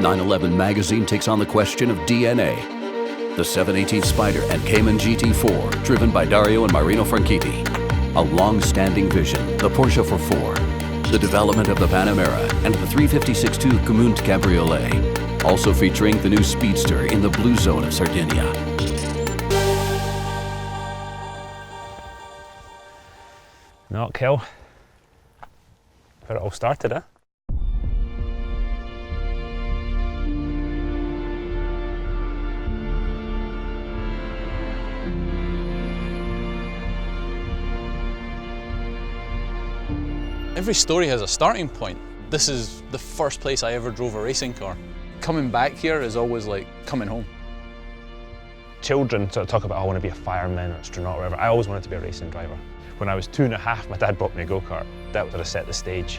911 magazine takes on the question of DNA. The 718 Spyder and Cayman GT4, driven by Dario and Marino Franchitti. A long-standing vision, the Porsche for four. The development of the Panamera and the 356-2 Gmünd Cabriolet. Also featuring the new Speedster in the Blue Zone of Sardinia. Knockhill. Where it all started, eh? Every story has a starting point. This is the first place I ever drove a racing car. Coming back here is always like coming home. Children sort of talk about, oh, I want to be a fireman or astronaut or whatever. I always wanted to be a racing driver. When I was 2.5, my dad bought me a go-kart. That would have set the stage.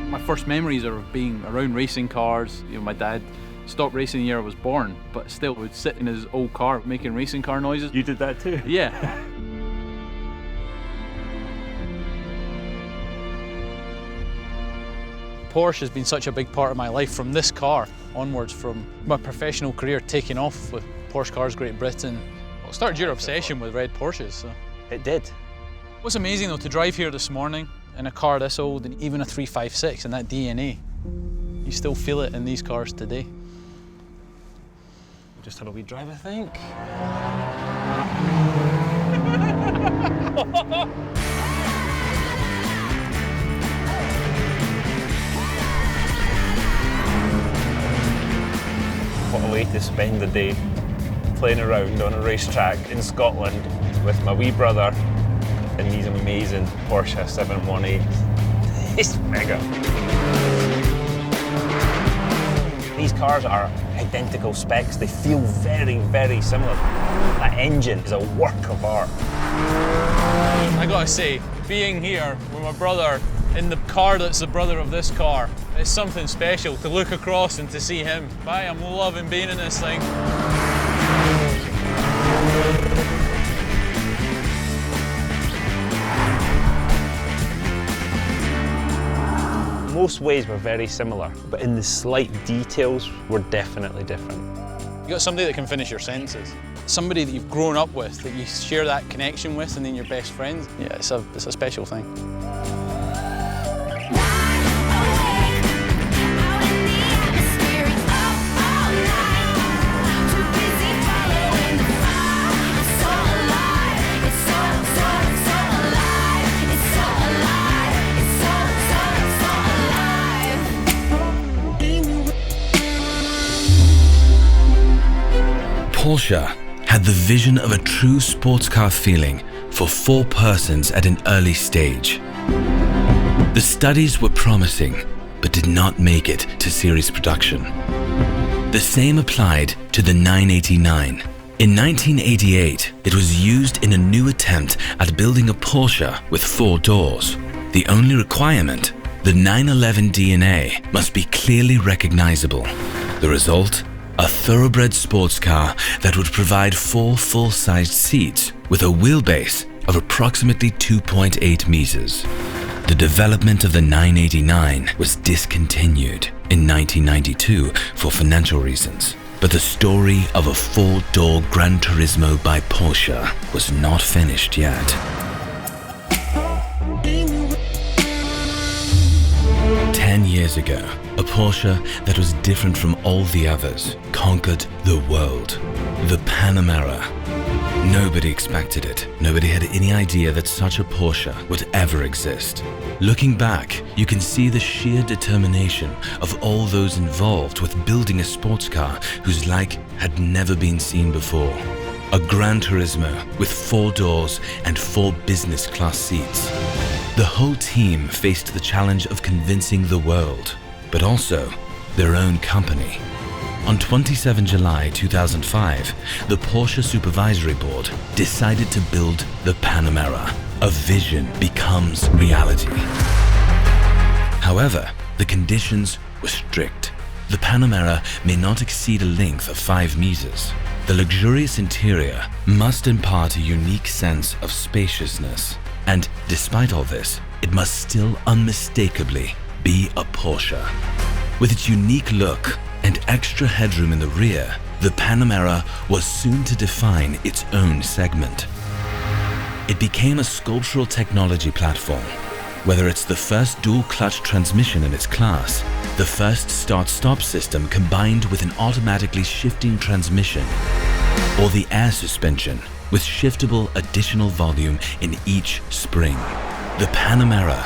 My first memories are of being around racing cars. You know, my dad stopped racing the year I was born, but still would sit in his old car making racing car noises. You did that too? Yeah. Porsche has been such a big part of my life from this car onwards, from my professional career taking off with Porsche Cars Great Britain. Well, it started your obsession with red Porsches. So. It did. What's amazing though, to drive here this morning in a car this old, and even a 356 and that DNA, you still feel it in these cars today. Just had a wee drive, I think. What a way to spend the day, playing around on a racetrack in Scotland with my wee brother in these amazing Porsche 718s. It's mega. These cars are identical specs. They feel very, very similar. That engine is a work of art. I gotta say, being here with my brother in the car that's the brother of this car, it's something special to look across and to see him. I'm loving being in this thing. Most ways were very similar, but in the slight details were definitely different. You got somebody that can finish your senses. Somebody that you've grown up with, that you share that connection with, and then you're best friends. Yeah, it's a special thing. Porsche had the vision of a true sports car feeling for four persons at an early stage. The studies were promising, but did not make it to series production. The same applied to the 989. In 1988, it was used in a new attempt at building a Porsche with 4 doors. The only requirement, the 911 DNA must be clearly recognizable. The result? A thoroughbred sports car that would provide 4 full-sized seats with a wheelbase of approximately 2.8 meters. The development of the 989 was discontinued in 1992 for financial reasons, but the story of a 4-door Gran Turismo by Porsche was not finished yet. Years ago, a Porsche that was different from all the others conquered the world. The Panamera. Nobody expected it. Nobody had any idea that such a Porsche would ever exist. Looking back, you can see the sheer determination of all those involved with building a sports car whose like had never been seen before. A Gran Turismo with 4 doors and 4 business class seats. The whole team faced the challenge of convincing the world, but also their own company. On 27 July 2005, the Porsche Supervisory Board decided to build the Panamera. A vision becomes reality. However, the conditions were strict. The Panamera may not exceed a length of 5 meters. The luxurious interior must impart a unique sense of spaciousness. And despite all this, it must still unmistakably be a Porsche. With its unique look and extra headroom in the rear, the Panamera was soon to define its own segment. It became a sculptural technology platform. Whether it's the first dual-clutch transmission in its class, the first start-stop system combined with an automatically shifting transmission, or the air suspension with shiftable additional volume in each spring, the Panamera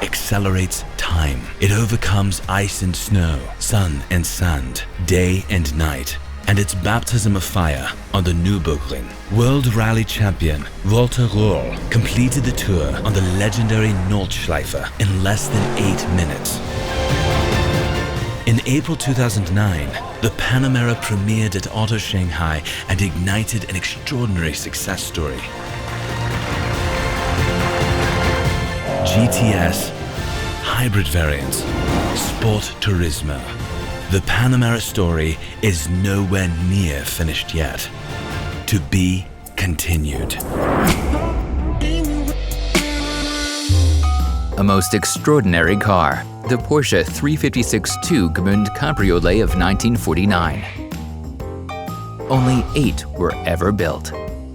accelerates time. It overcomes ice and snow, sun and sand, day and night, and its baptism of fire on the Nürburgring. World Rally champion Walter Röhrl completed the tour on the legendary Nordschleife in less than 8 minutes. In April 2009, the Panamera premiered at Auto Shanghai and ignited an extraordinary success story. GTS, hybrid variants, Sport Turismo. The Panamera story is nowhere near finished yet. To be continued. A most extraordinary car, the Porsche 356-2 Gmünd Cabriolet of 1949. Only 8 were ever built.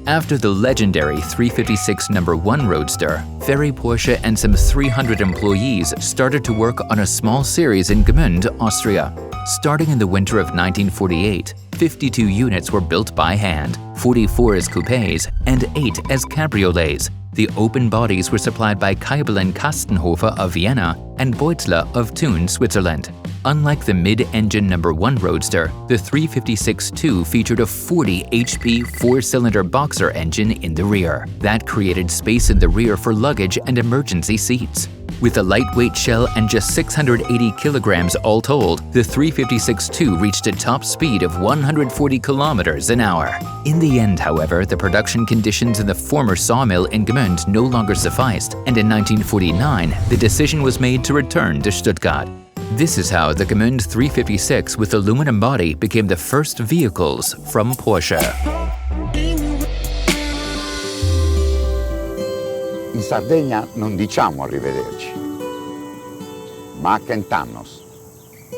After the legendary 356 No. 1 Roadster, Ferry Porsche and some 300 employees started to work on a small series in Gmünd, Austria. Starting in the winter of 1948, 52 units were built by hand, 44 as coupés and 8 as cabriolets. The open bodies were supplied by Keibel and Kastenhofer of Vienna and Beutzler of Thun, Switzerland. Unlike the mid-engine No. 1 Roadster, the 356-2 featured a 40 HP 4-cylinder boxer engine in the rear. That created space in the rear for luggage and emergency seats. With a lightweight shell and just 680 kilograms all told, the 356-2 reached a top speed of 140 kilometers an hour. In the end, however, the production conditions in the former sawmill in Gmünd no longer sufficed, and in 1949, the decision was made to return to Stuttgart. This is how the Gmünd 356 with aluminum body became the first vehicles from Porsche. In Sardegna non diciamo arrivederci, ma cent'annos,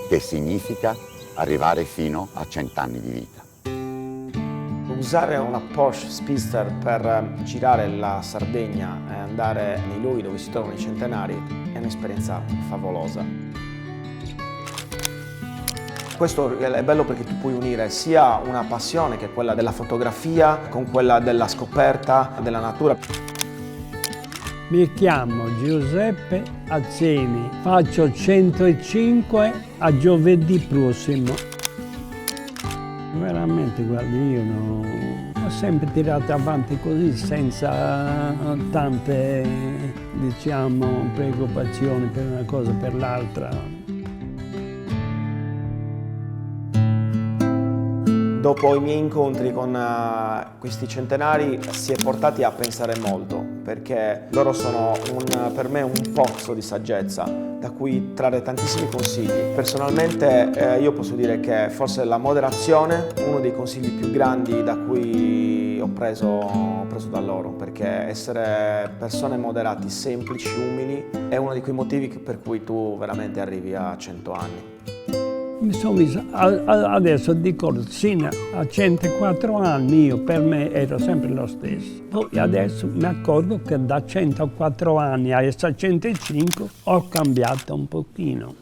che significa arrivare fino a 100 anni di vita. Usare una Porsche Speedster per girare la Sardegna e andare nei luoghi dove si trovano i centenari è un'esperienza favolosa. Questo è bello perché tu puoi unire sia una passione che è quella della fotografia con quella della scoperta della natura. Mi chiamo Giuseppe Azzini, faccio 105 a giovedì prossimo. Veramente, guardi, io ho sempre tirato avanti così senza tante, diciamo, preoccupazioni per una cosa o per l'altra. Dopo i miei incontri con questi centenari si è portati a pensare molto, perché loro sono per me un pozzo di saggezza da cui trarre tantissimi consigli. Personalmente io posso dire che forse la moderazione è uno dei consigli più grandi da cui ho preso da loro, perché essere persone moderate, semplici, umili è uno di quei motivi per cui tu veramente arrivi a 100 anni. Mi sono visto, adesso dico, sino a 104 anni io per me ero sempre lo stesso. Poi adesso mi accorgo che da 104 anni a 105 ho cambiato un pochino.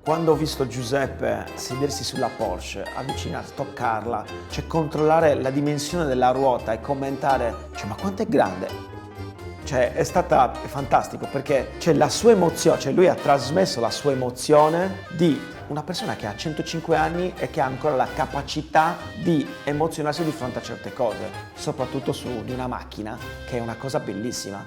Quando ho visto Giuseppe sedersi sulla Porsche, avvicinarsi, toccarla, cioè controllare la dimensione della ruota e commentare, ma quanto è grande? Cioè è fantastico perché la sua emozione, lui ha trasmesso la sua emozione di una persona che ha 105 anni e che ha ancora la capacità di emozionarsi di fronte a certe cose, soprattutto di una macchina, che è una cosa bellissima.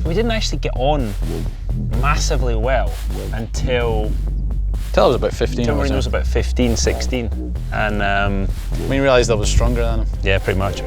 We didn't actually get on massively well until I was about 15. Marino was about 15, 16. And we realised I was stronger than him. Yeah, pretty much.